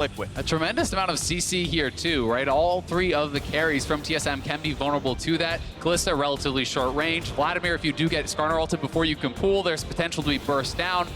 Liquid. A tremendous amount of CC here too, right? All three of the carries from TSM can be vulnerable to that. Kalista, relatively short range. Vladimir, if you do get Skarner ulted before you can pull, there's potential to be burst down.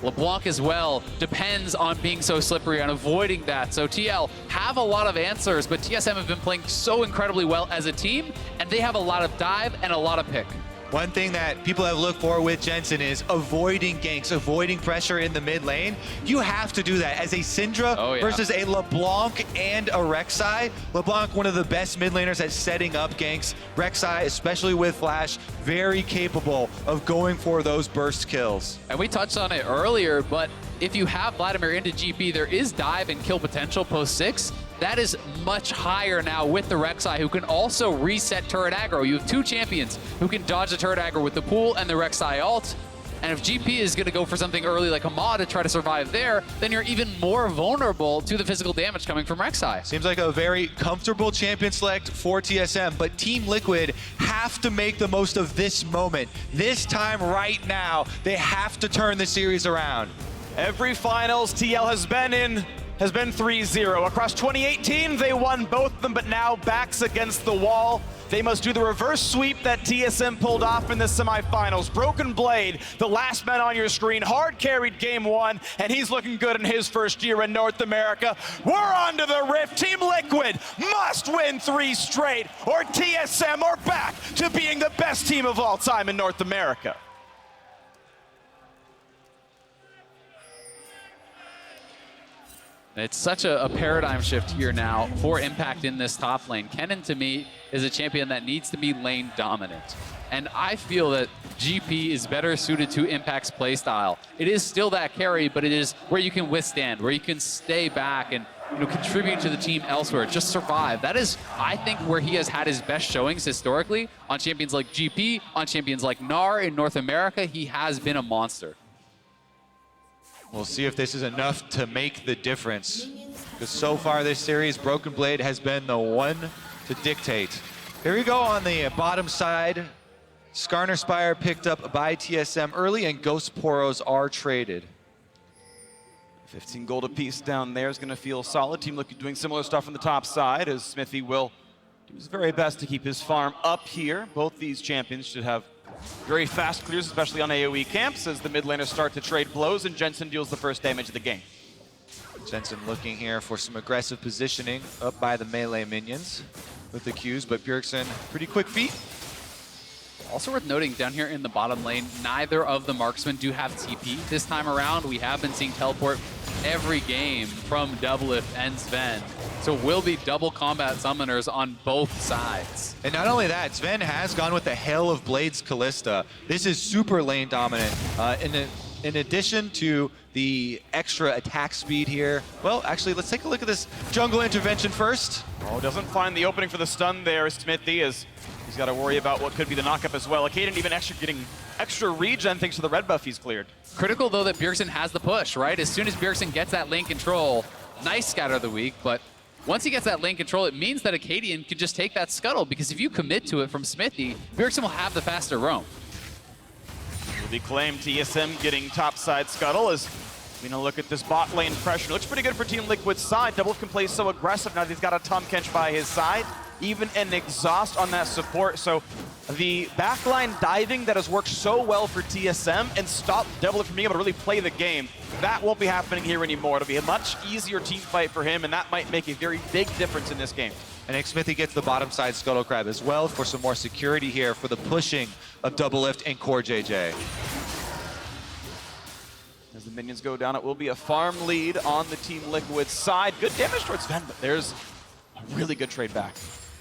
LeBlanc as well depends on being so slippery and avoiding that. So TL have a lot of answers, but TSM have been playing so incredibly well as a team, and they have a lot of dive and a lot of pick. One thing that people have looked for with Jensen is avoiding ganks, avoiding pressure in the mid lane. You have to do that as a Syndra versus a LeBlanc and a Rek'Sai. LeBlanc, one of the best mid laners at setting up ganks. Rek'Sai, especially with Flash, very capable of going for those burst kills. And we touched on it earlier, but if you have Vladimir into GP, there is dive and kill potential post 6. That is much higher now with the Rek'Sai, who can also reset turret aggro. You have two champions who can dodge the turret aggro with the pool and the Rek'Sai ult. And if GP is going to go for something early like a mod to try to survive there, then you're even more vulnerable to the physical damage coming from Rek'Sai. Seems like a very comfortable champion select for TSM, but Team Liquid have to make the most of this moment. This time right now, they have to turn the series around. Every finals TL has been in has been 3-0. Across 2018, they won both of them, but now backs against the wall. They must do the reverse sweep that TSM pulled off in the semifinals. Broken Blade, the last man on your screen, hard carried game 1, and he's looking good in his first year in North America. We're on to the Rift. Team Liquid must win 3 straight, or TSM are back to being the best team of all time in North America. It's such a paradigm shift here now for Impact in this top lane. Kennen, to me, is a champion that needs to be lane dominant. And I feel that GP is better suited to Impact's playstyle. It is still that carry, but it is where you can withstand, where you can stay back and contribute to the team elsewhere, just survive. That is, I think, where he has had his best showings historically. On champions like GP, on champions like Gnar in North America, he has been a monster. We'll see if this is enough to make the difference. Because so far this series, Broken Blade has been the one to dictate. Here we go on the bottom side. Skarner Spire picked up by TSM early, and Ghost Poros are traded. 15 gold apiece down there is going to feel solid. Team Liquid doing similar stuff on the top side, as Smithy will do his very best to keep his farm up here. Both these champions should have very fast clears, especially on AoE camps, as the mid laners start to trade blows, and Jensen deals the first damage of the game. Jensen looking here for some aggressive positioning up by the melee minions with the Qs, but Bjergsen, pretty quick feet. Also worth noting, down here in the bottom lane, neither of the marksmen do have TP this time around. We have been seeing teleport every game from Doublelift and Sven. So it will be double combat summoners on both sides. And not only that, Sven has gone with the Hail of Blades Kalista. This is super lane dominant. In addition to the extra attack speed here, well, actually, let's take a look at this jungle intervention first. Oh, doesn't find the opening for the stun there, Smithy, as he's got to worry about what could be the knockup as well. Akaden even getting extra regen thanks to the red buff he's cleared. Critical, though, that Bjergsen has the push, right? As soon as Bjergsen gets that lane control, nice scatter of the week, but once he gets that lane control, it means that Akaden could just take that scuttle, because if you commit to it from Smithy, Bjergsen will have the faster roam. Will be claimed. TSM getting topside scuttle as we now look at this bot lane pressure. Looks pretty good for Team Liquid's side. Doublelift can play so aggressive now that he's got a Tahm Kench by his side. Even an exhaust on that support. So the backline diving that has worked so well for TSM and stopped Doublelift from being able to really play the game, that won't be happening here anymore. It'll be a much easier team fight for him, and that might make a very big difference in this game. And Nick Smithy gets the bottom side Scuttle Crab as well for some more security here for the pushing of Doublelift and Core JJ. As the minions go down, it will be a farm lead on the Team Liquid side. Good damage towards Sven, but there's a really good trade back.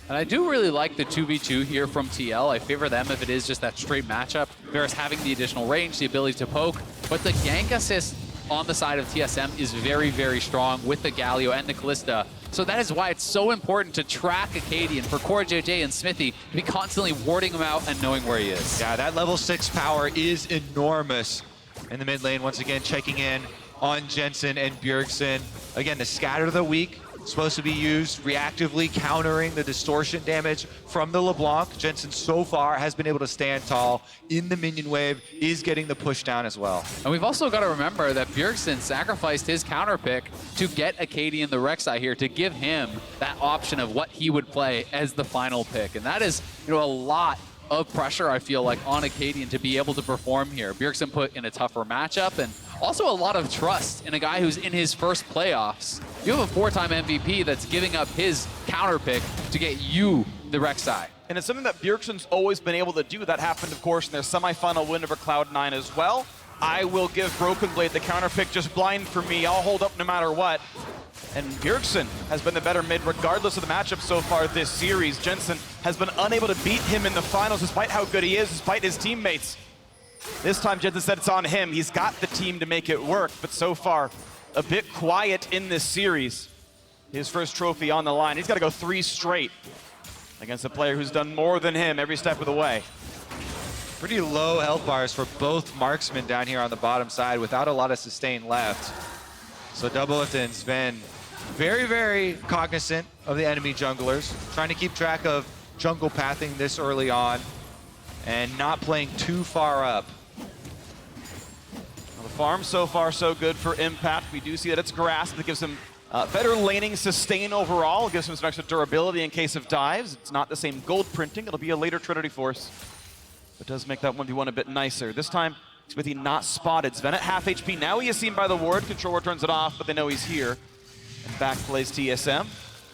And I do really like the 2v2 here from TL. I favor them if it is just that straight matchup. Varus having the additional range, the ability to poke, but the gank assist on the side of TSM is very, very strong with the Galio and the Kalista. So that is why it's so important to track Akaden for Core JJ and Smithy to be constantly warding him out and knowing where he is. Yeah, that level 6 power is enormous. In the mid lane, once again, checking in on Jensen and Bjergsen. Again, the scatter of the week supposed to be used reactively, countering the distortion damage from the LeBlanc. Jensen so far has been able to stand tall in the minion wave, is getting the push down as well. And we've also got to remember that Bjergsen sacrificed his counter pick to get Acadian the Rek'Sai here, to give him that option of what he would play as the final pick. And that is, a lot of pressure, I feel like, on Acadian to be able to perform here. Bjergsen put in a tougher matchup, and also a lot of trust in a guy who's in his first playoffs. You have a 4-time MVP that's giving up his counter pick to get you the Rek'Sai. And it's something that Bjergsen's always been able to do. That happened, of course, in their semifinal win over Cloud9 as well. I will give Broken Blade the counter pick, just blind for me. I'll hold up no matter what. And Bjergsen has been the better mid regardless of the matchup so far this series. Jensen has been unable to beat him in the finals despite how good he is, despite his teammates. This time Jensen said it's on him. He's got the team to make it work, but so far a bit quiet in this series. His first trophy on the line. He's got to go 3 straight against a player who's done more than him every step of the way. Pretty low health bars for both marksmen down here on the bottom side without a lot of sustain left. So Doublelift and Sven very, very cognizant of the enemy junglers, trying to keep track of jungle pathing this early on and not playing too far up. Well, the farm so far so good for Impact. We do see that it's Grasp that gives him better laning sustain overall. It gives him some extra durability in case of dives. It's not the same gold printing. It'll be a later Trinity Force. But does make that 1v1 a bit nicer. This time, Smithy not spotted. Sven at half HP. Now he is seen by the ward. Controller turns it off, but they know he's here. And back plays TSM.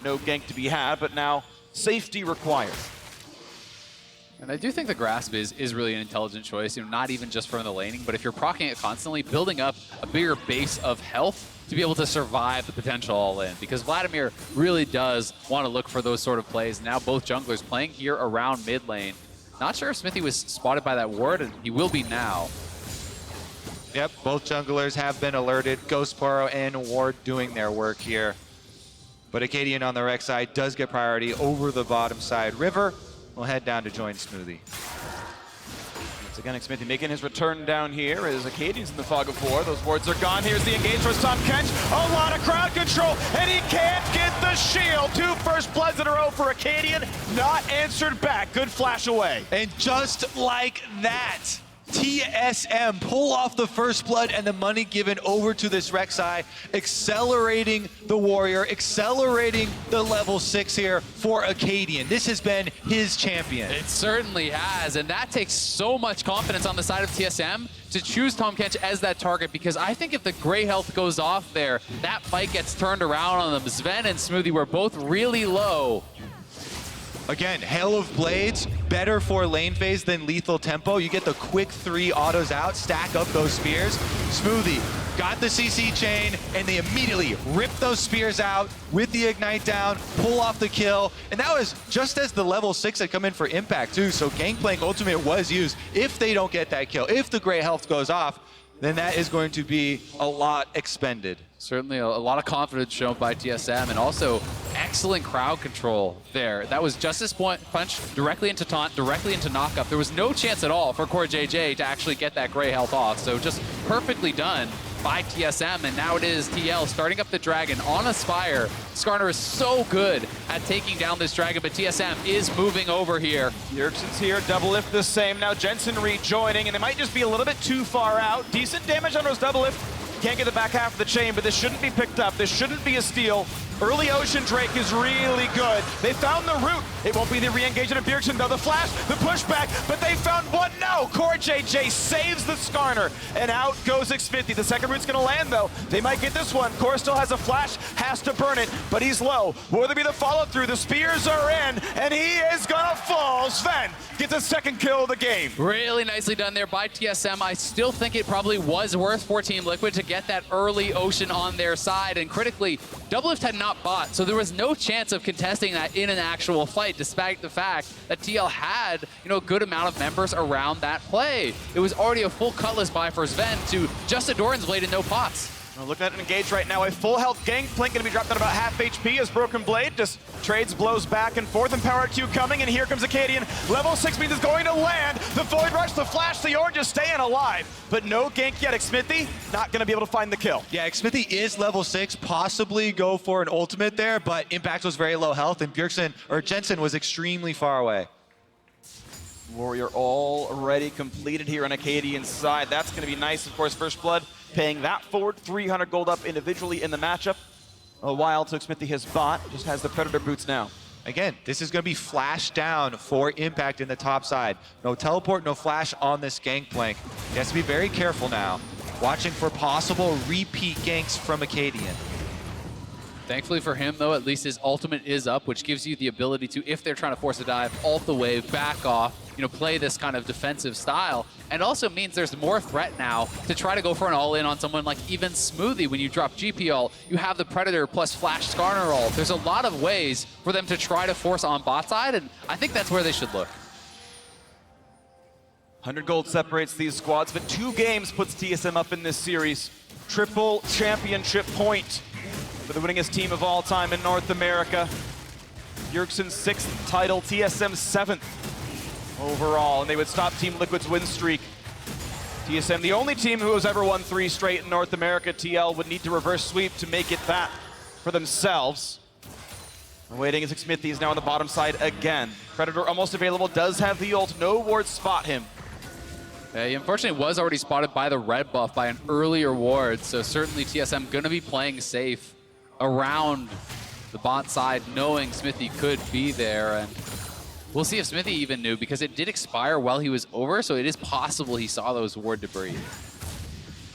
No gank to be had, but now safety required. And I do think the Grasp is really an intelligent choice, not even just from the laning, but if you're proccing it constantly, building up a bigger base of health to be able to survive the potential all-in. Because Vladimir really does want to look for those sort of plays. Now both junglers playing here around mid lane. Not sure if Smithy was spotted by that ward, and he will be now. Yep, both junglers have been alerted. Ghostporo and Ward doing their work here. But Acadian on the Rex side does get priority over the bottom side. River will head down to join Smoothie. Once again, Smithy making his return down here as Acadian's in the fog of war. Those wards are gone. Here's the engage for Tom Kench. A lot of crowd control, and he can't get the shield. 2 first bloods in a row for Acadian. Not answered back. Good flash away. And just like that, TSM pull off the first blood and the money given over to this Rek'Sai, accelerating the warrior, accelerating the level 6 here for Acadian. This has been his champion. It certainly has, and that takes so much confidence on the side of TSM to choose Tom Kench as that target, because I think if the gray health goes off there, that fight gets turned around on them. Sven and Smoothie were both really low. Again, Hail of Blades, better for lane phase than Lethal Tempo. You get the quick 3 autos out, stack up those spears. Smoothie got the CC chain, and they immediately rip those spears out with the Ignite down, pull off the kill. And that was just as the level 6 had come in for Impact too, so Gangplank Ultimate was used. If they don't get that kill, if the gray health goes off, then that is going to be a lot expended. Certainly a lot of confidence shown by TSM, and also excellent crowd control there. That was Justice Punch directly into taunt, directly into knockup. There was no chance at all for Core JJ to actually get that gray health off, so just perfectly done by TSM, and now it is TL starting up the dragon on Aspire. Skarner is so good at taking down this dragon, but TSM is moving over here. Bjergsen's here, Doublelift the same. Now Jensen rejoining, and they might just be a little bit too far out. Decent damage on those Doublelift. Can't get the back half of the chain, but this shouldn't be picked up. This shouldn't be a steal. Early Ocean Drake is really good. They found the root. It won't be the re-engagement of Bjergsen, though. The flash, the pushback, but they found one. No! Core JJ saves the Skarner, and out goes Xfinity. The second root's going to land, though. They might get this one. Core still has a flash, has to burn it, but he's low. Will there be the follow-through? The spears are in, and he is going to fall. Sven gets a second kill of the game. Really nicely done there by TSM. I still think it probably was worth for Team Liquid to get that early Ocean on their side, and critically, Doublelift had not bought, so there was no chance of contesting that in an actual fight, despite the fact that TL had, a good amount of members around that play. It was already a full Cutlass buy for Sven to just a Doran's Blade and no pots. We're looking at an engage right now. A full health Gangplank gonna be dropped at about half HP as Broken Blade just trades blows back and forth, and Power Q coming, and here comes Acadian. Level 6 means is going to land. The Void Rush, the Flash, the Orb just staying alive. But no gank yet. Xmithy not gonna be able to find the kill. Yeah, Xmithy is level 6, possibly go for an ultimate there, but Impact was very low health, and Jensen was extremely far away. Warrior already completed here on Acadian's side. That's gonna be nice, of course. First Blood paying that forward, 300 gold up individually in the matchup. A while till Xmithy has bought, just has the Predator boots now. Again, this is going to be flash down for Impact in the top side. No teleport, no flash on this Gangplank. He has to be very careful now, watching for possible repeat ganks from Acadian. Thankfully for him, though, at least his ultimate is up, which gives you the ability to, if they're trying to force a dive, ult the wave, back off, play this kind of defensive style. And also means there's more threat now to try to go for an all-in on someone like even Smoothie. When you drop GP ult, you have the Predator plus Flash Skarner ult. There's a lot of ways for them to try to force on bot side, and I think that's where they should look. 100 gold separates these squads, but 2 games puts TSM up in this series. Triple championship point for the winningest team of all time in North America. Bjergsen's 6th title, TSM's 7th overall, and they would stop Team Liquid's win streak. TSM, the only team who has ever won 3 straight in North America. TL would need to reverse sweep to make it that for themselves. Waiting as Xmithy is now on the bottom side again. Predator almost available, does have the ult, no wards spot him. Yeah, he unfortunately was already spotted by the red buff by an earlier ward, so certainly TSM gonna be playing safe around the bot side, knowing Xmithy could be there, and we'll see if Xmithy even knew, because it did expire while he was over, so it is possible he saw those ward debris.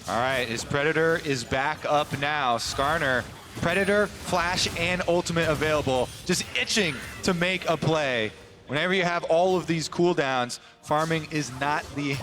All right, his Predator is back up now. Skarner, Predator, Flash, and Ultimate available, just itching to make a play. Whenever you have all of these cooldowns, farming is not the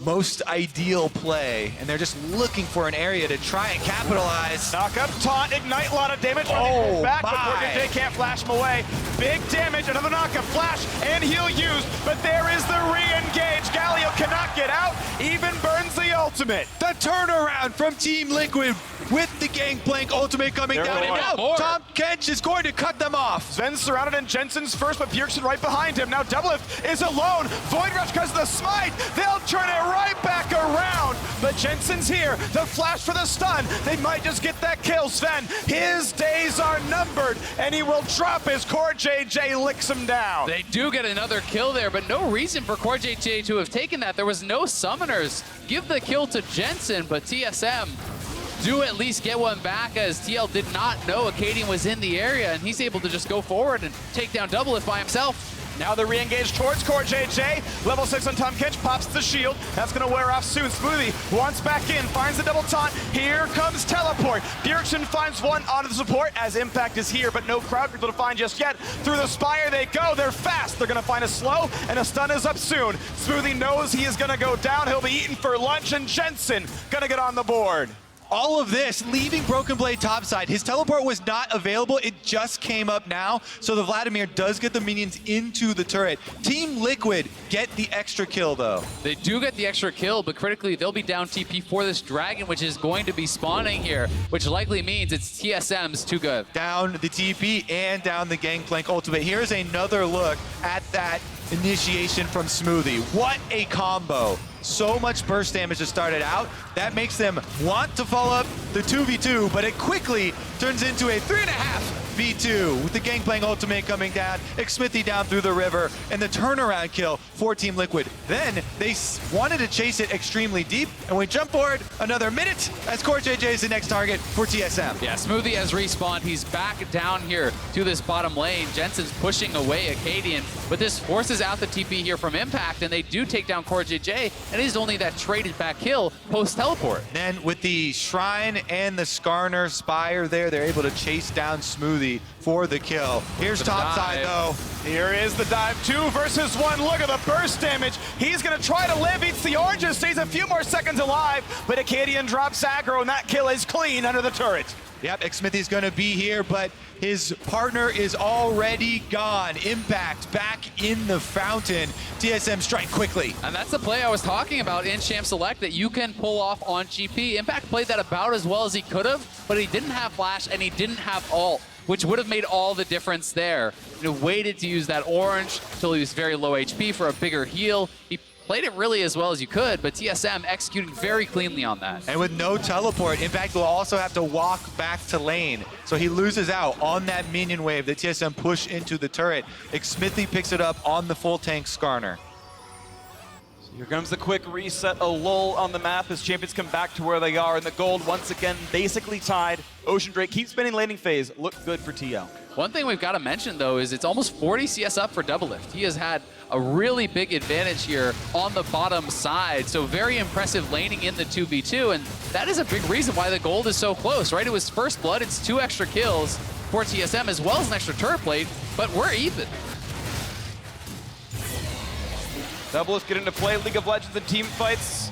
most ideal play, and they're just looking for an area to try and capitalize. Knock up, taunt, ignite, a lot of damage. Oh, back, my. but J can't flash him away. Big damage, another knock up, flash, and heal used, but there is the re-engage. Galio cannot get out, even burns the ultimate. The turnaround from Team Liquid with the Gangplank ultimate coming They're down, and going now more. Tom Kench is going to cut them off. Sven's surrounded and Jensen's first, but Bjergsen right behind him. Now Doublelift is alone. Void Rush because of the smite. They'll turn it right back around. But Jensen's here. The flash for the stun. They might just get that kill. Sven, his days are numbered, and he will drop his Core JJ licks him down. They do get another kill there, but no reason for Core JJ to have taken that. There was no summoners. Give the kill to Jensen, but TSM do at least get one back, as TL did not know Acadian was in the area, and he's able to just go forward and take down Doublelift by himself. Now the re-engage towards Core JJ. Level 6 on Tom Kench, pops the shield. That's gonna wear off soon. Smoothie wants back in, finds the double taunt. Here comes teleport. Bjergsen finds one onto the support as Impact is here, but no crowd control to find just yet. Through the Spire they go, they're fast. They're gonna find a slow, and a stun is up soon. Smoothie knows he is gonna go down. He'll be eaten for lunch, and Jensen gonna get on the board. All of this leaving Broken Blade topside. His teleport was not available. It just came up now. So the Vladimir does get the minions into the turret. Team Liquid get the extra kill though. They do get the extra kill, but critically they'll be down TP for this dragon, which is going to be spawning here, which likely means it's TSM's too good. Down the TP and down the Gangplank ultimate. Here's another look at that initiation from Smoothie. What a combo. So much burst damage to start it out. That makes them want to follow up the 2v2, but it quickly turns into a 3.5 v2 with the Gangplank ultimate coming down, Xmithy down through the river, and the turnaround kill for Team Liquid. Then they wanted to chase it extremely deep, and we jump forward another minute as Core JJ is the next target for TSM. Yeah, Smoothie has respawned. He's back down here to this bottom lane. Jensen's pushing away Acadian, but this forces out the TP here from Impact, and they do take down Core JJ, and it is only that traded back kill post-teleport. Then with the Shrine and the Skarner Spire there, they're able to chase down Smoothie. Smoothie for the kill. Here's topside though. Here is the dive, 2 versus 1. Look at the burst damage. He's gonna try to live, eats the oranges, stays a few more seconds alive, but Acadian drops aggro, and that kill is clean under the turret. Yep, Xmithy's gonna be here, but his partner is already gone. Impact back in the fountain. TSM strike quickly. And that's the play I was talking about in Champ Select that you can pull off on GP. Impact played that about as well as he could have, but he didn't have flash and he didn't have ult, which would have made all the difference there. You know, waited to use that orange until he was very low HP for a bigger heal. He played it really as well as you could, but TSM executing very cleanly on that. And with no teleport, Impact will also have to walk back to lane. So he loses out on that minion wave that TSM push into the turret. Xmithy picks it up on the full tank Skarner. Here comes the quick reset, a lull on the map as champions come back to where they are, and the gold once again basically tied. Ocean Drake keeps spinning laning phase. Look good for TL. One thing we've got to mention, though, is it's almost 40 CS up for Doublelift. He has had a really big advantage here on the bottom side, so very impressive laning in the 2v2, and that is a big reason why the gold is so close, right? It was first blood, it's 2 extra kills for TSM as well as an extra turret plate, but we're even. Doublelift get into play. League of Legends and team fights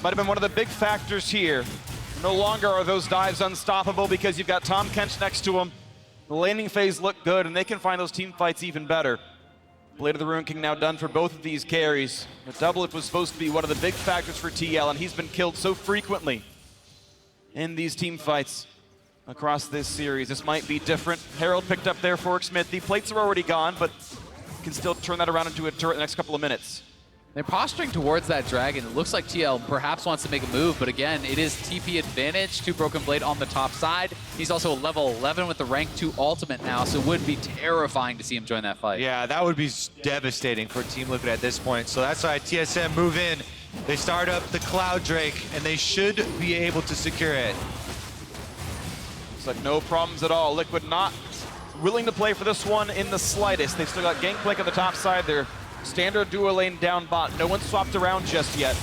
might have been one of the big factors here. No longer are those dives unstoppable because you've got Tom Kench next to him. The laning phase looked good, and they can find those team fights even better. Blade of the Ruin King now done for both of these carries. But Doublelift was supposed to be one of the big factors for TL, and he's been killed so frequently in these team fights across this series. This might be different. Herald picked up there for Smith. The plates are already gone, but can still turn that around into a turret in the next couple of minutes. They're posturing towards that dragon. It looks like TL perhaps wants to make a move, but again, it is TP advantage to Broken Blade on the top side. He's also a level 11 with the rank 2 ultimate now, so it would be terrifying to see him join that fight. Yeah, that would be devastating for Team Liquid at this point. So that's why TSM move in. They start up the Cloud Drake, and they should be able to secure it. Looks like no problems at all. Liquid not willing to play for this one in the slightest. They've still got Gangplank on the top side. They're standard dual lane down bot. No one's swapped around just yet.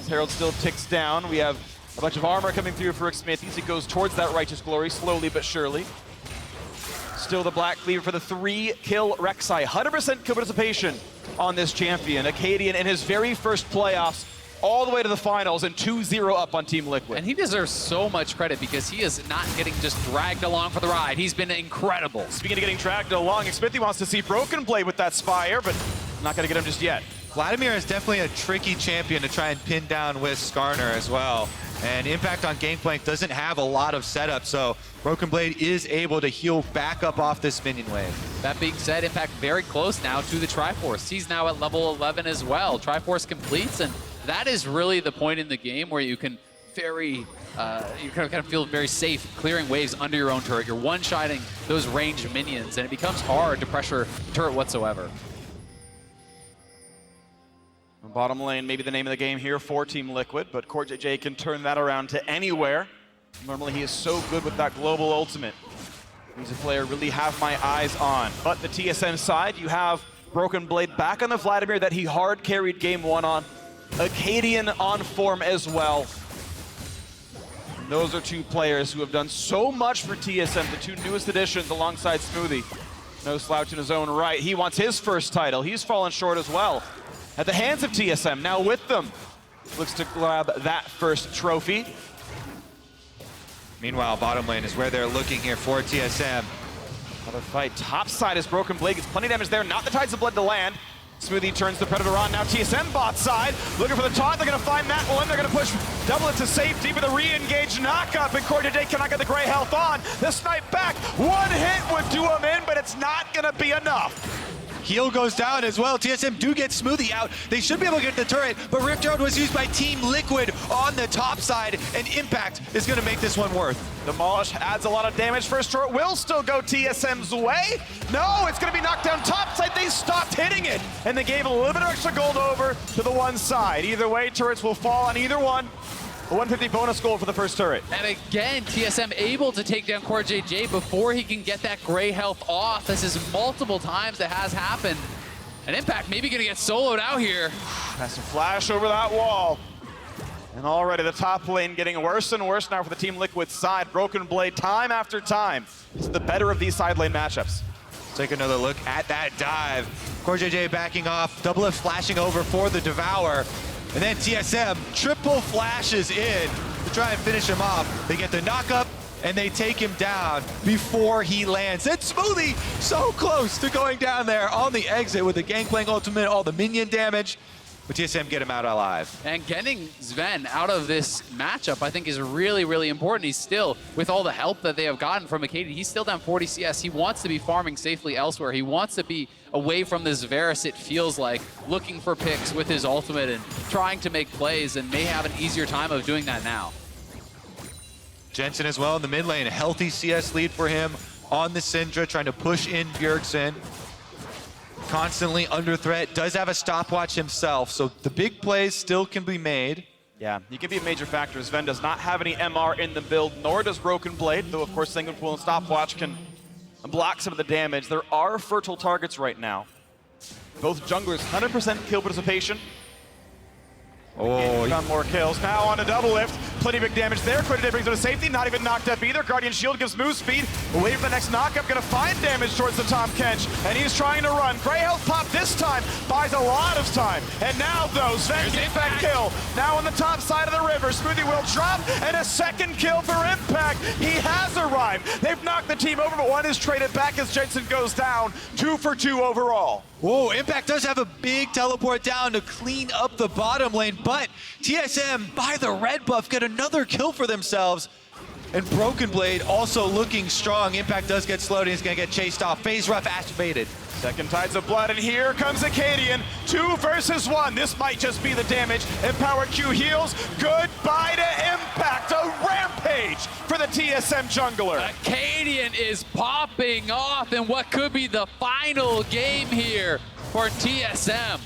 Herald still ticks down. We have a bunch of armor coming through for Xmithy as he goes towards that Righteous Glory, slowly but surely. Still the Black Cleaver for the 3-kill Rek'Sai. 100% kill participation on this champion. Acadian in his very first playoffs, all the way to the finals, and 2-0 up on Team Liquid. And he deserves so much credit because he is not getting just dragged along for the ride. He's been incredible. Speaking of getting dragged along, Xmithy wants to see Broken Blade with that Spire, but not going to get him just yet. Vladimir is definitely a tricky champion to try and pin down with Skarner as well. And Impact on Gangplank doesn't have a lot of setup, so Broken Blade is able to heal back up off this minion wave. That being said, Impact very close now to the Triforce. He's now at level 11 as well. Triforce completes, and that is really the point in the game where you can you kind of feel very safe clearing waves under your own turret. You're one-shotting those ranged minions, and it becomes hard to pressure turret whatsoever. Bottom lane, maybe the name of the game here for Team Liquid, but CoreJJ can turn that around to anywhere. Normally he is so good with that global ultimate. He's a player I really have my eyes on. But the TSM side, you have Broken Blade back on the Vladimir that he hard carried game 1 on. Acadian on form as well. And those are 2 players who have done so much for TSM, the 2 newest additions alongside Smoothie. No slouch in his own right. He wants his first title. He's fallen short as well at the hands of TSM. Now with them, looks to grab that first trophy. Meanwhile, bottom lane is where they're looking here for TSM. Another fight. Top side is Broken Blade. Gets plenty of damage there. Not the Tides of Blood to land. Smoothie turns the Predator on. Now TSM bot side. Looking for the taunt. They're going to find that one. They're going to push Doublelift to safety with a re-engaged knockup. And CoreJJ cannot get the gray health on. The snipe back. One hit would do him in, but it's not going to be enough. Heal goes down as well. TSM do get Smoothie out. They should be able to get the turret, but Rift Herald was used by Team Liquid on the top side, and Impact is going to make this one worth. Demolish adds a lot of damage. First turret will still go TSM's way. No, it's going to be knocked down top side. They stopped hitting it, and they gave a little bit of extra gold over to the one side. Either way, turrets will fall on either one. A 150 bonus gold for the first turret. And again, TSM able to take down CoreJJ before he can get that gray health off. This is multiple times that has happened. And Impact maybe gonna get soloed out here. Has to flash over that wall. And already the top lane getting worse and worse now for the Team Liquid side. Broken Blade time after time is the better of these side lane matchups. Take another look at that dive. CoreJJ backing off, Double F flashing over for the Devour. And then TSM triple flashes in to try and finish him off. They get the knockup and they take him down before he lands. And Smoothie so close to going down there on the exit with the Gangplank ultimate, all the minion damage. But TSM get him out alive. And getting Sven out of this matchup, I think, is really, really important. He's still, with all the help that they have gotten from Acadian, he's still down 40 CS. He wants to be farming safely elsewhere. He wants to be away from this Varus, it feels like, looking for picks with his ultimate and trying to make plays, and may have an easier time of doing that now. Jensen as well in the mid lane, a healthy CS lead for him on the Syndra, trying to push in Bjergsen. Constantly under threat, does have a stopwatch himself, so the big plays still can be made. Yeah, he can be a major factor. Sven does not have any MR in the build, nor does Broken Blade, though of course Sanguine Pool and Stopwatch can block some of the damage. There are fertile targets right now. Both junglers, 100% kill participation. Oh, found more kills. Now on a double lift. Plenty big damage there. Credited brings him to safety. Not even knocked up either. Guardian Shield gives move speed. Waiting for the next knockup. Gonna find damage towards the Tom Kench. And he's trying to run. Grey Health pop this time. Buys a lot of time. And now though, Sven gets that kill. Now on the top side of the river. Smoothie will drop. And a second kill for Impact. He has arrived. They've knocked the team over, but one is traded back as Jensen goes down. 2 for 2 overall. Whoa, Impact does have a big teleport down to clean up the bottom lane, but TSM, by the red buff, get another kill for themselves. And Broken Blade also looking strong. Impact does get slowed and he's gonna get chased off. Phase Rough activated. Second Tides of Blood, and here comes Acadian. 2 versus 1. This might just be the damage. Empower Q heals. Goodbye to Impact. A rampage for the TSM jungler. Acadian is popping off in what could be the final game here for TSM.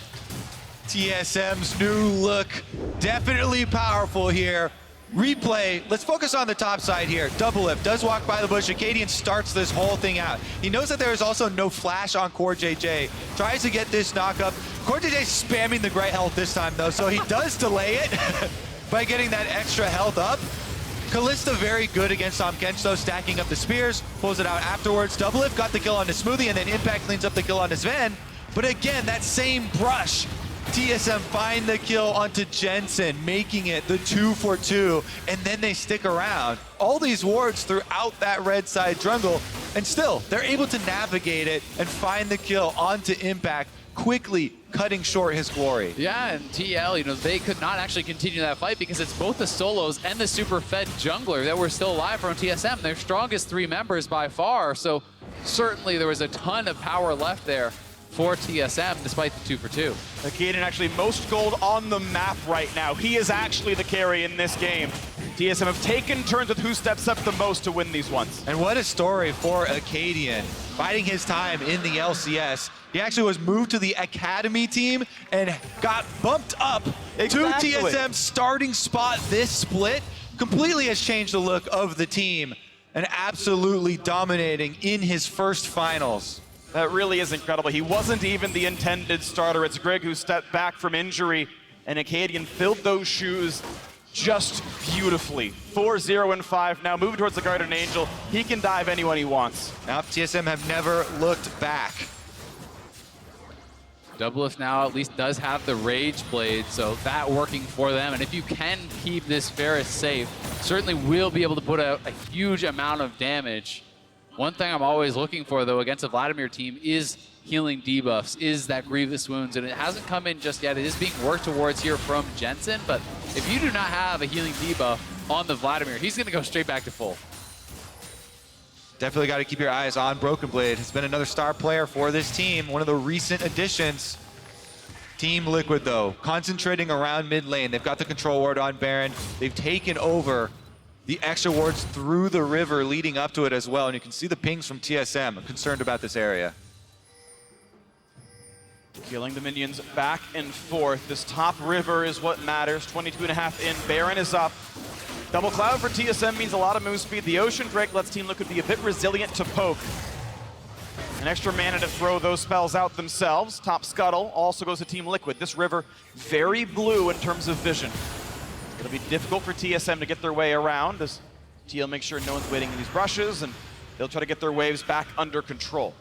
TSM's new look, definitely powerful here. Replay, let's focus on the top side here. Double Lift does walk by the bush. Acadian starts this whole thing out. He knows that there is also no flash on CoreJJ. Tries to get this knockup. CoreJJ spamming the Grey Health this time though, so he does delay it by getting that extra health up. Kalista very good against Tom Kench though, stacking up the spears, pulls it out afterwards. Double Lift got the kill onto Smoothie, and then Impact cleans up the kill onto Sven. But again, that same brush. TSM find the kill onto Jensen, making it the 2 for 2, and then they stick around. All these wards throughout that red side jungle, and still, they're able to navigate it and find the kill onto Impact, quickly cutting short his glory. Yeah, and TL, they could not actually continue that fight because it's both the solos and the super fed jungler that were still alive from TSM. Their strongest 3 members by far, so certainly there was a ton of power left there for TSM, despite the 2 for 2. Acadian actually most gold on the map right now. He is actually the carry in this game. TSM have taken turns with who steps up the most to win these ones. And what a story for Acadian. Biding his time in the LCS. He actually was moved to the Academy team and got bumped up to TSM's starting spot. This split completely has changed the look of the team and absolutely dominating in his first finals. That really is incredible. He wasn't even the intended starter. It's Greg who stepped back from injury, and Acadian filled those shoes just beautifully. 4-0 and 5 now, moving towards the Guardian Angel. He can dive anyone he wants. Now TSM have never looked back. Doublelift now at least does have the Rage Blade, so that working for them. And if you can keep this Varus safe, certainly will be able to put out a huge amount of damage. One thing I'm always looking for, though, against a Vladimir team is healing debuffs, is that Grievous Wounds, and it hasn't come in just yet. It is being worked towards here from Jensen, but if you do not have a healing debuff on the Vladimir, he's going to go straight back to full. Definitely got to keep your eyes on Broken Blade. Has been another star player for this team, one of the recent additions. Team Liquid, though, concentrating around mid lane. They've got the control ward on Baron. They've taken over the extra wards through the river leading up to it as well. And you can see the pings from TSM. I'm concerned about this area. Killing the minions back and forth. This top river is what matters. 22.5 in. Baron is up. Double Cloud for TSM means a lot of move speed. The Ocean Drake lets Team Liquid be a bit resilient to poke. An extra mana to throw those spells out themselves. Top Scuttle also goes to Team Liquid. This river, very blue in terms of vision. It'll be difficult for TSM to get their way around as TL makes sure no one's waiting in these brushes, and they'll try to get their waves back under control.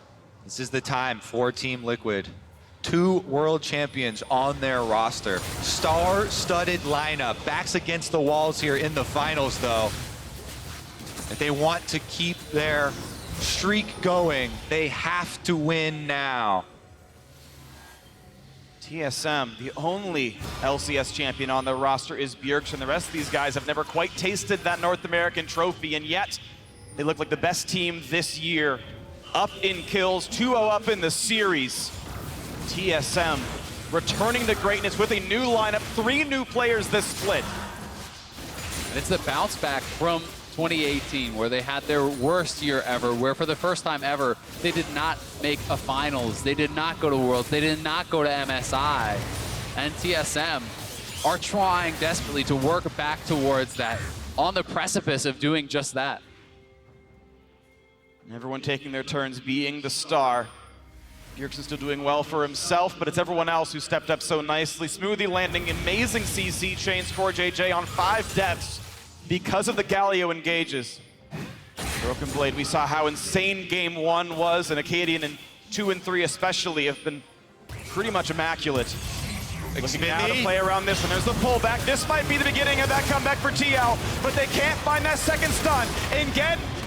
This is the time for Team Liquid. 2 world champions on their roster. Star-studded lineup. Backs against the walls here in the finals, though. If they want to keep their streak going, they have to win now. TSM, the only LCS champion on their roster is Bjergsen. The rest of these guys have never quite tasted that North American trophy, and yet they look like the best team this year. Up in kills, 2-0 up in the series. TSM returning to greatness with a new lineup, 3 new players this split. And it's the bounce back from 2018, where they had their worst year ever, where for the first time ever, they did not make a finals. They did not go to Worlds. They did not go to MSI. And TSM are trying desperately to work back towards that, on the precipice of doing just that. Everyone taking their turns being the star. Bjergsen still doing well for himself, but it's everyone else who stepped up so nicely. Smoothie landing amazing CC chains for JJ on 5 deaths because of the Galio engages. Broken Blade, we saw how insane game 1 was, and Acadian in 2 and 3 especially have been pretty much immaculate. Looking now to play around this one. There's the pullback. This might be the beginning of that comeback for TL, but they can't find that second stun.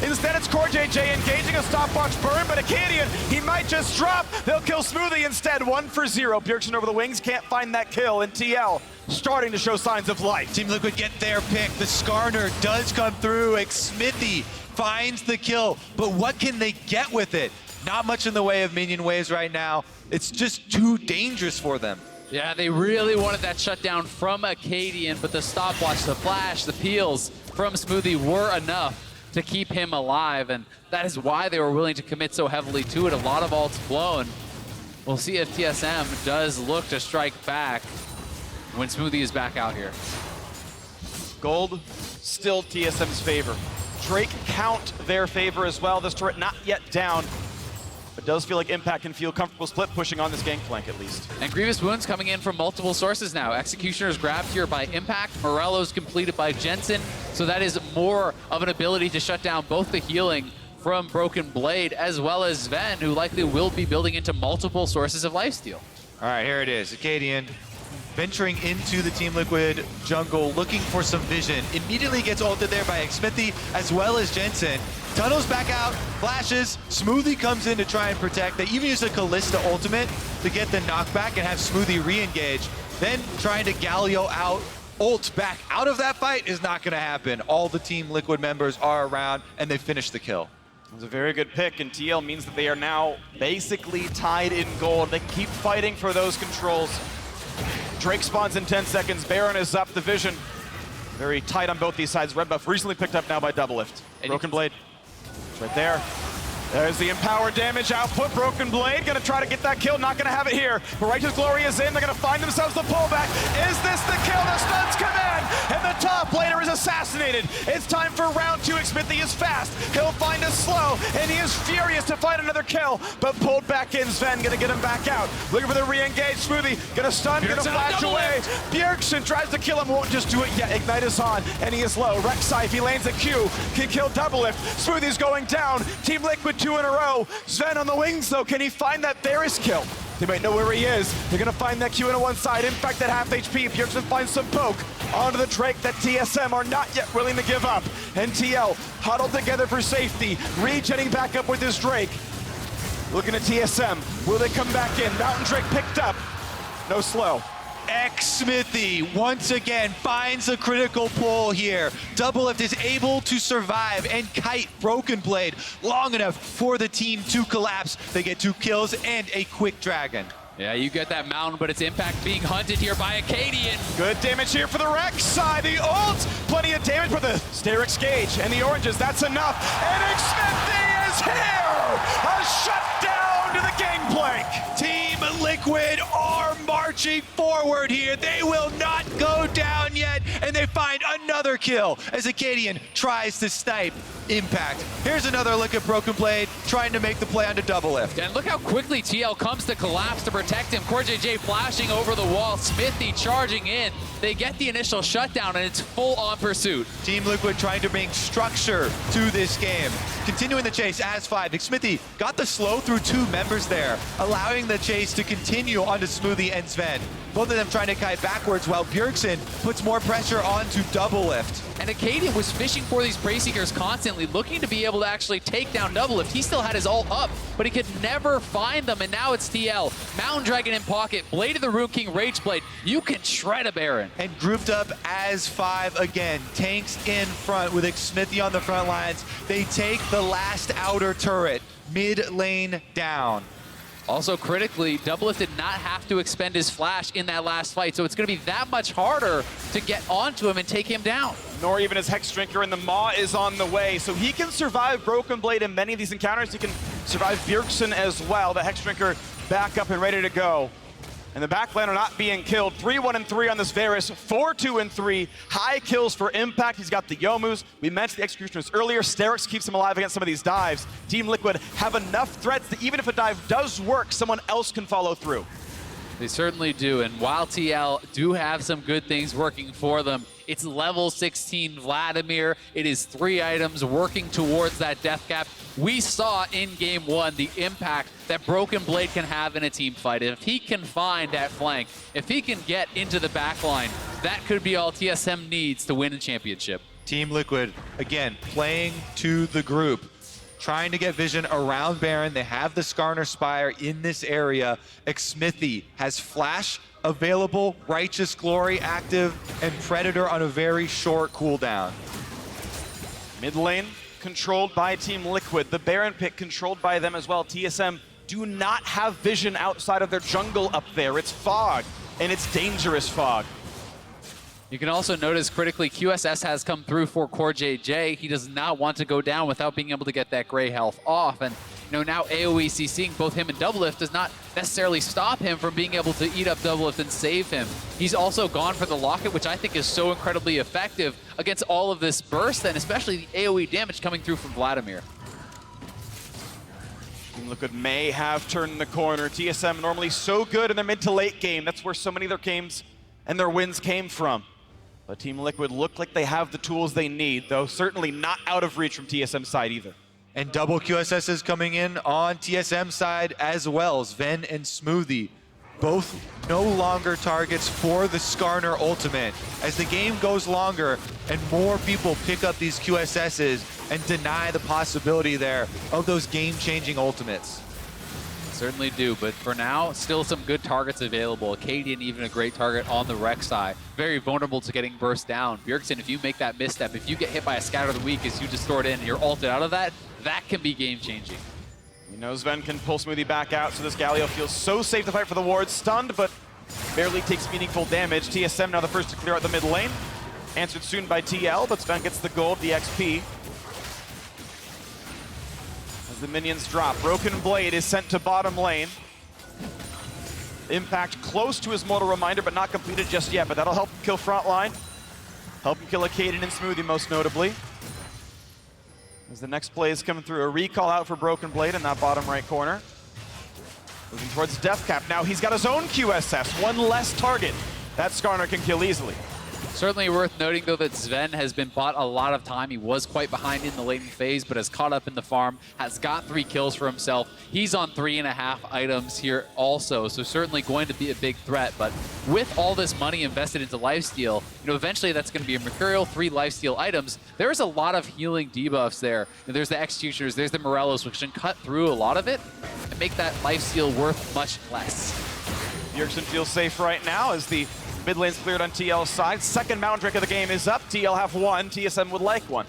Instead it's Core JJ engaging a stopwatch burn, but Acadian, he might just drop. They'll kill Smoothie instead, 1 for 0. Bjergsen over the wings, can't find that kill, and TL starting to show signs of life. Team Liquid get their pick. The Skarner does come through. Xmithy finds the kill, but what can they get with it? Not much in the way of minion waves right now. It's just too dangerous for them. Yeah, they really wanted that shutdown from Acadian, but the stopwatch, the flash, the peels from Smoothie were enough to keep him alive, and that is why they were willing to commit so heavily to it. A lot of ults flown. We'll see if TSM does look to strike back when Smoothie is back out here. Gold still TSM's favor. Drake count their favor as well. This turret not yet down. It does feel like Impact can feel comfortable split pushing on this gangplank at least. And Grievous Wounds coming in from multiple sources now. Executioner's grabbed here by Impact. Morello's completed by Jensen. So that is more of an ability to shut down both the healing from Broken Blade as well as Sven, who likely will be building into multiple sources of lifesteal. All right, here it is. Acadian venturing into the Team Liquid jungle, looking for some vision. Immediately gets ulted there by Xmithy as well as Jensen. Tunnels back out, flashes, Smoothie comes in to try and protect. They even use a Kalista ultimate to get the knockback and have Smoothie re-engage. Then trying to Galio out, ult back out of that fight is not gonna happen. All the Team Liquid members are around and they finish the kill. It was a very good pick, and TL means that they are now basically tied in gold. They keep fighting for those controls. Drake spawns in 10 seconds, Baron is up, the vision very tight on both these sides. Red buff recently picked up now by Doublelift. Broken Blade, it's right there. There's the empower damage output. Broken Blade gonna try to get that kill, not gonna have it here. But Righteous Glory is in, they're gonna find themselves the pullback. Is this the kill? The stuns come in, and the top laner is assassinated. It's time for round 2. Xmithy is fast. He'll find us slow, and he is furious to find another kill, but pulled back in. Sven gonna get him back out. Looking for the re-engage. Smoothie gonna stun, gonna flash away. Bjergsen tries to kill him, won't just do it yet. Ignite is on, and he is low. Rek'Sai, if he lands a Q, can kill Doublelift. Smoothie's going down. Team Liquid 2 in a row. Sven on the wings though, can he find that Varus kill? They might know where he is. They're gonna find that Q on one side. Impact at half HP. Bjergsen finds some poke onto the Drake that TSM are not yet willing to give up. And TL huddled together for safety. Regenning back up with his Drake. Looking at TSM. Will they come back in? Mountain Drake picked up. No slow. Xmithy once again finds a critical pull here. Doublelift is able to survive and kite Broken Blade long enough for the team to collapse. They get 2 kills and a quick dragon. Yeah, you get that mountain, but it's Impact being hunted here by Acadian. Good damage here for the Rek'Sai. The ult, plenty of damage, but the Sterix Gauge and the oranges, that's enough. And Xmithy is here! A shutdown to the gangplank. Team Liquid are marching marching forward here. They will not go down yet, and they find another kill as Acadian tries to snipe Impact. Here's another look at Broken Blade trying to make the play onto double lift. And look how quickly TL comes to collapse to protect him. CoreJJ flashing over the wall, Smithy charging in. They get the initial shutdown, and it's full on pursuit. Team Liquid trying to bring structure to this game. Continuing the chase as 5. Smithy got the slow through 2 members there, allowing the chase to continue onto Smoothie and Sven. Both of them trying to kite backwards while Bjergsen puts more pressure onto double lift. And Acadian was fishing for these Prey Seekers constantly, looking to be able to actually take down double lift. He still had his ult up, but he could never find them, and now it's TL. Mountain Dragon in pocket, Blade of the Rune King, Rage Blade. You can shred a Baron. And grouped up as 5 again. Tanks in front with Smithy on the front lines. They take the last outer turret, mid lane down. Also critically, Doublelift did not have to expend his flash in that last fight, so it's going to be that much harder to get onto him and take him down. Nor even his Hex Drinker, and the Maw is on the way, so he can survive Broken Blade in many of these encounters. He can survive Bjergsen as well. The Hex Drinker back up and ready to go. And the backlaner not being killed. 3-1-3 on this Varus, 4-2-3. High kills for Impact. He's got the Yomus. We mentioned the Executioners earlier. Sterix keeps him alive against some of these dives. Team Liquid have enough threats that even if a dive does work, someone else can follow through. They certainly do, and while TL do have some good things working for them, it's level 16 Vladimir. It is 3 items working towards that death cap. We saw in game 1 the impact that Broken Blade can have in a team fight. If he can find that flank, if he can get into the back line, that could be all TSM needs to win a championship. Team Liquid, again, playing to the group. Trying to get vision around Baron. They have the Skarner Spire in this area. Smithy has Flash available, Righteous Glory active, and Predator on a very short cooldown. Mid lane controlled by Team Liquid. The Baron pick controlled by them as well. TSM do not have vision outside of their jungle up there. It's fog, and it's dangerous fog. You can also notice critically QSS has come through for CoreJJ. He does not want to go down without being able to get that gray health off. And now AoE CCing both him and Doublelift does not necessarily stop him from being able to eat up Doublelift and save him. He's also gone for the Locket, which I think is so incredibly effective against all of this burst, and especially the AoE damage coming through from Vladimir. Team Liquid may have turned the corner. TSM normally so good in their mid to late game. That's where so many of their games and their wins came from. But Team Liquid look like they have the tools they need, though certainly not out of reach from TSM's side either. And double QSSs coming in on TSM side as well. Sven and Smoothie, both no longer targets for the Skarner ultimate. As the game goes longer and more people pick up these QSSs and deny the possibility there of those game-changing ultimates. Certainly do, but for now, still some good targets available. Acadian even a great target on the Rex side. Very vulnerable to getting burst down. Bjergsen, if you make that misstep, if you get hit by a Scatter of the Weak as you distort in and you're ulted out of that, that can be game-changing. We know Sven can pull Smoothie back out, so this Galio feels so safe to fight for the ward. Stunned, but barely takes meaningful damage. TSM now the first to clear out the mid lane. Answered soon by TL, but Sven gets the gold, the XP. The minions drop. Broken Blade is sent to bottom lane. Impact close to his Mortal Reminder, but not completed just yet, but that'll help him kill frontline. Help him kill Acadian and Smoothie most notably. As the next play is coming through, a recall out for Broken Blade in that bottom right corner. Moving towards Death Cap. Now he's got his own QSS, one less target. That Skarner can kill easily. Certainly worth noting, though, that Sven has been bought a lot of time. He was quite behind in the latent phase, but has caught up in the farm, has got 3 kills for himself. He's on 3.5 items here also, so certainly going to be a big threat. But with all this money invested into lifesteal, eventually that's going to be a Mercurial, 3 lifesteal items. There's a lot of healing debuffs there. There's the Executioners, there's the Morellos, which can cut through a lot of it and make that lifesteal worth much less. Bjergsen feels safe right now as the mid lane's cleared on TL's side. Second Mountain Drake of the game is up. TL have 1, TSM would like 1.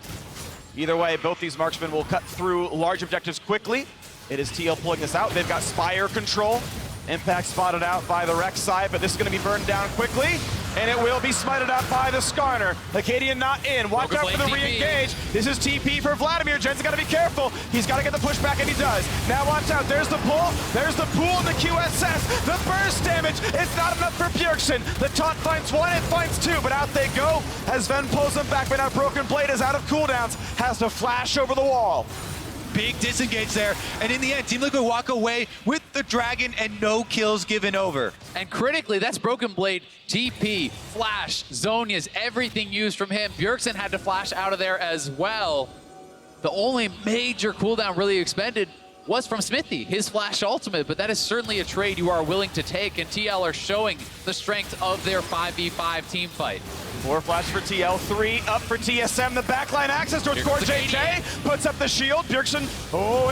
Either way, both these marksmen will cut through large objectives quickly. It is TL pulling this out. They've got Spire control. Impact spotted out by the Rex side, but this is going to be burned down quickly. and it will be smited up by the Skarner. Acadian not in. Watch out for the re-engage. This is TP for Vladimir. Jensen got to be careful. He's got to get the pushback, and he does. Now watch out. There's the pull. There's the pool and the QSS. The burst damage. It's not enough for Bjergsen. The taunt finds one, it finds two, but out they go as Ven pulls them back. But now Broken Blade is out of cooldowns. Has to flash over the wall. Big disengage there, and in the end, Team Liquid walk away with the Dragon and no kills given over. And critically, that's Broken Blade, TP, Flash, Zhonya's, everything used from him. Bjergsen had to flash out of there as well. The only major cooldown really expended was from Smithy, his Flash ultimate, but that is certainly a trade you are willing to take, and TL are showing the strength of their 5v5 team fight. 4 flash for TL, 3 up for TSM. The backline access towards CoreJJ, puts up the shield. Bjergsen,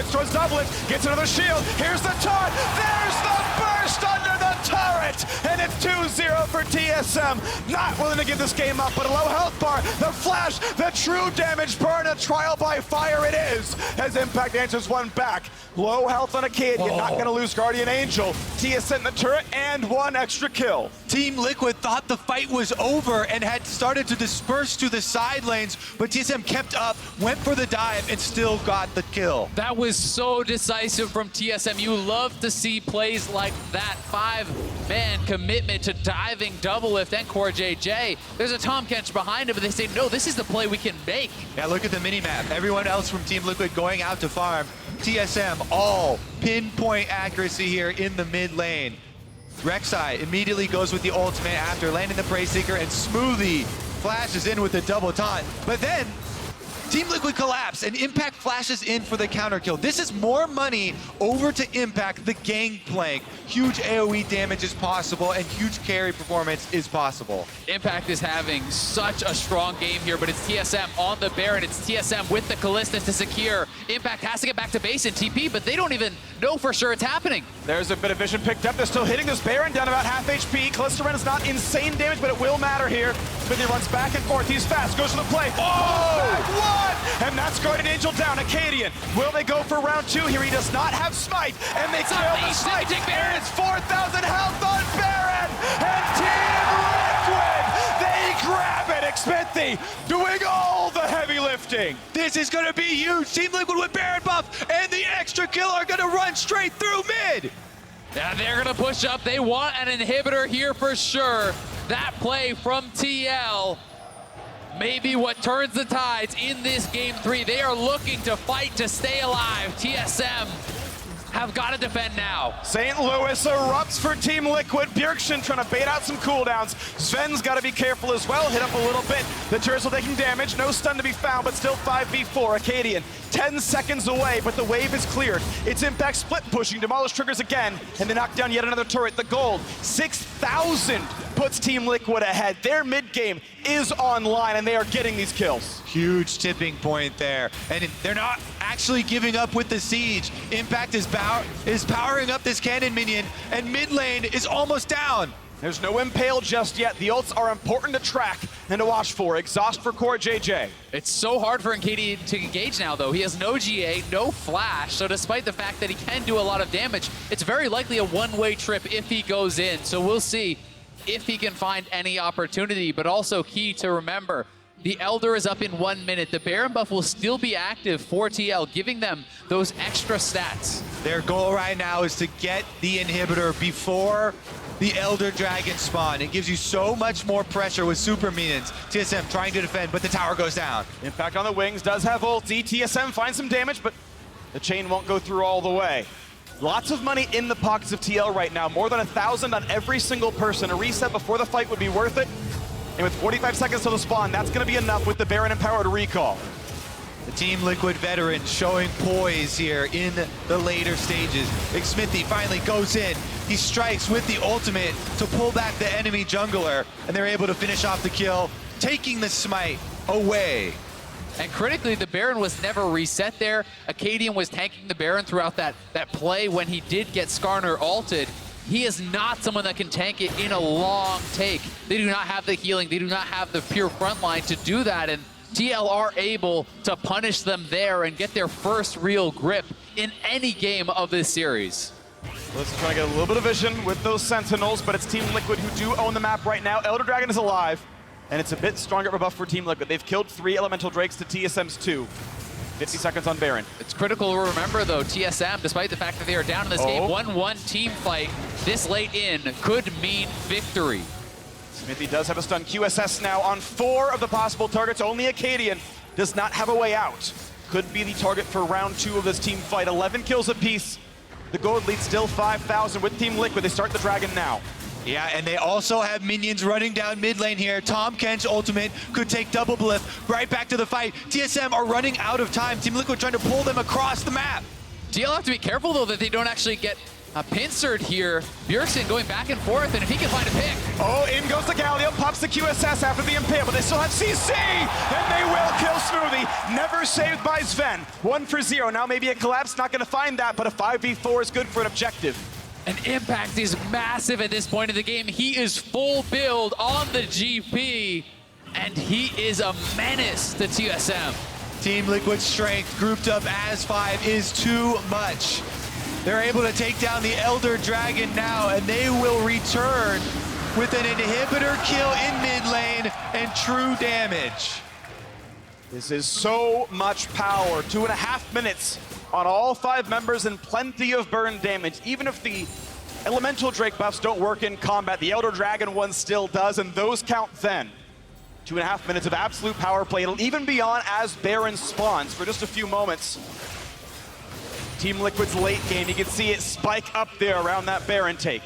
it's towards Doublet, gets another shield. Here's the taunt, there's the burst under the turret, and it's 2-0 for TSM. Not willing to give this game up, but a low health bar, the flash, the true damage burn, a trial by fire it is, as Impact answers one back. Low health on Acadian, not gonna lose Guardian Angel. TSM the turret, and 1 extra kill. Team Liquid thought the fight was over and had started to disperse to the side lanes, but TSM kept up, went for the dive, and still got the kill. That was so decisive from TSM. You love to see plays like that. 5-man commitment to diving double lift and CoreJJ. There's a Tom Kench behind him, but they say, no, this is the play we can make. Yeah, look at the minimap. Everyone else from Team Liquid going out to farm. TSM, all pinpoint accuracy here in the mid lane. Rek'Sai immediately goes with the ultimate after landing the Prey Seeker, and Smoothie flashes in with the double taunt. But then Team Liquid collapse, and Impact flashes in for the counter kill. This is more money over to Impact, the Gangplank. Huge AoE damage is possible, and huge carry performance is possible. Impact is having such a strong game here, but it's TSM on the Baron. It's TSM with the Callistus to secure. Impact has to get back to base and TP, but they don't even know for sure it's happening. There's a bit of vision picked up. They're still hitting this Baron down about half HP. Callisto is not insane damage, but it will matter here. Smithy runs back and forth. He's fast, goes for the play. Oh! And that's Guardian Angel down. Acadian, will they go for round 2 here? He does not have Smite, and they kill the Smite. And it's 4,000 health on Baron, and Team Liquid, they grab it. Smithy doing all the heavy lifting. This is gonna be huge. Team Liquid with Baron buff, and the extra kill are gonna run straight through mid. Yeah, they're gonna push up. They want an inhibitor here for sure. That play from TL, maybe what turns the tides in this game 3. They are looking to fight to stay alive. TSM have got to defend now. St. Louis erupts for Team Liquid. Bjergsen trying to bait out some cooldowns. Sven's got to be careful as well. Hit up a little bit. The turrets are taking damage. No stun to be found, but still 5v4. Acadian 10 seconds away, but the wave is cleared. It's Impact split pushing. Demolish triggers again, and they knock down yet another turret. The gold, 6,000 puts Team Liquid ahead. Their mid game is online, and they are getting these kills. Huge tipping point there, and they're not actually giving up with the siege. Impact is powering up this cannon minion, and mid lane is almost down. There's no impale just yet. The ults are important to track and to watch for. Exhaust for CoreJJ. It's so hard for Acadian to engage now, though. He has no GA, no flash, so despite the fact that he can do a lot of damage, it's very likely a one-way trip if he goes in. So we'll see if he can find any opportunity, but also key to remember, the Elder is up in 1 minute. The Baron buff will still be active for TL, giving them those extra stats. Their goal right now is to get the inhibitor before the Elder Dragon spawn. It gives you so much more pressure with super minions. TSM trying to defend, but the tower goes down. Impact on the wings, does have ulti. TSM finds some damage, but the chain won't go through all the way. Lots of money in the pockets of TL right now. More than 1,000 on every single person. A reset before the fight would be worth it. And with 45 seconds to the spawn, that's going to be enough with the Baron empowered recall. The Team Liquid veteran showing poise here in the later stages. Smithy finally goes in. He strikes with the ultimate to pull back the enemy jungler, and they're able to finish off the kill, taking the smite away. And critically, the Baron was never reset there. Acadian was tanking the Baron throughout that play when he did get Skarner ulted. He is not someone that can tank it in a long take. They do not have the healing. They do not have the pure front line to do that. And TL are able to punish them there and get their first real grip in any game of this series. This is trying to get a little bit of vision with those Sentinels, but it's Team Liquid who do own the map right now. Elder Dragon is alive, and it's a bit stronger rebuff for Team Liquid. They've killed 3 Elemental Drakes to TSM's 2. 50 seconds on Baron. It's critical to remember, though, TSM, despite the fact that they are down in this game, 1-1 team fight this late in could mean victory. Smithy does have a stun. QSS now on 4 of the possible targets. Only Acadian does not have a way out. Could be the target for round 2 of this team fight. 11 kills apiece. The gold lead still 5,000 with Team Liquid. They start the Dragon now. Yeah, and they also have minions running down mid lane here. Tom Kench ultimate could take double bliff right back to the fight. TSM are running out of time. Team Liquid trying to pull them across the map. TL have to be careful, though, that they don't actually get pincered here. Bjergsen going back and forth, and if he can find a pick. Oh, in goes the Galio, pops the QSS after the Impale, but they still have CC, and they will kill Smoothie. Never saved by Sven. 1 for 0. Now maybe a collapse, not going to find that, but a 5v4 is good for an objective. And Impact is massive at this point of the game. He is full build on the GP, and he is a menace to TSM. Team Liquid's strength grouped up as 5 is too much. They're able to take down the Elder Dragon now, and they will return with an inhibitor kill in mid lane and true damage. This is so much power. 2.5 minutes on all 5 members and plenty of burn damage. Even if the Elemental Drake buffs don't work in combat, the Elder Dragon one still does, and those count then. 2.5 minutes of absolute power play. It'll even be on as Baron spawns for just a few moments. Team Liquid's late game, you can see it spike up there around that Baron take.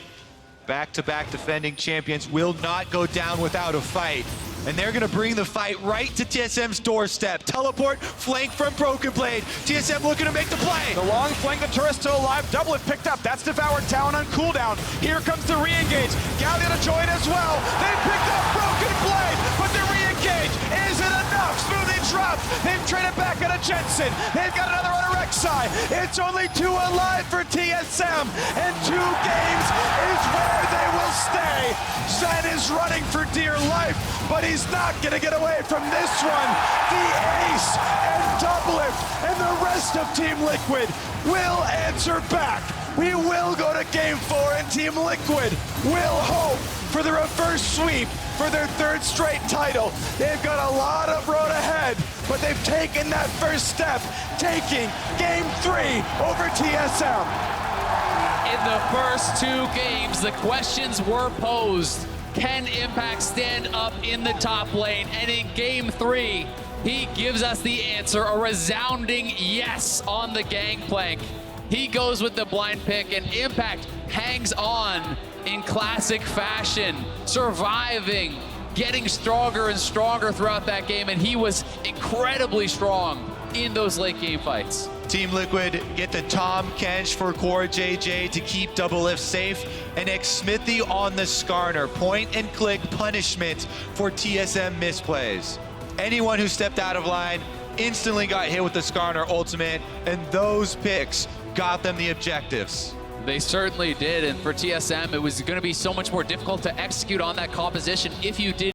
Back-to-back defending champions will not go down without a fight. And they're gonna bring the fight right to TSM's doorstep. Teleport, flank from Broken Blade. TSM looking to make the play. The long flank, the turret still alive. Double it picked up. That's devoured down on cooldown. Here comes the re-engage. Galio to join as well. They picked up Broken Blade, but the re-engage isn't enough. Smoothie dropped. They've traded back out of Jensen. They've got another on Rek'Sai. It's only 2 alive for TSM, and 2 games is where they will stay. Zen is running for dear life, but he's not gonna get away from this one. The ace and doubleth, and the rest of Team Liquid will answer back. We will go to game 4, and Team Liquid will hope for the reverse sweep for their 3rd straight title. They've got a lot of road ahead, but they've taken that first step, taking game 3 over TSM. In the first 2 games, the questions were posed. Can Impact stand up in the top lane? And in game 3, he gives us the answer, a resounding yes on the gangplank. He goes with the blind pick, and Impact hangs on in classic fashion, surviving, getting stronger and stronger throughout that game, and he was incredibly strong in those late game fights. Team Liquid get the Tom Kench for Core JJ to keep Double Lift safe, and X Smithy on the Skarner. Point and click punishment for TSM misplays. Anyone who stepped out of line instantly got hit with the Skarner ultimate, and those picks got them the objectives. They certainly did, and for TSM, it was going to be so much more difficult to execute on that composition if you did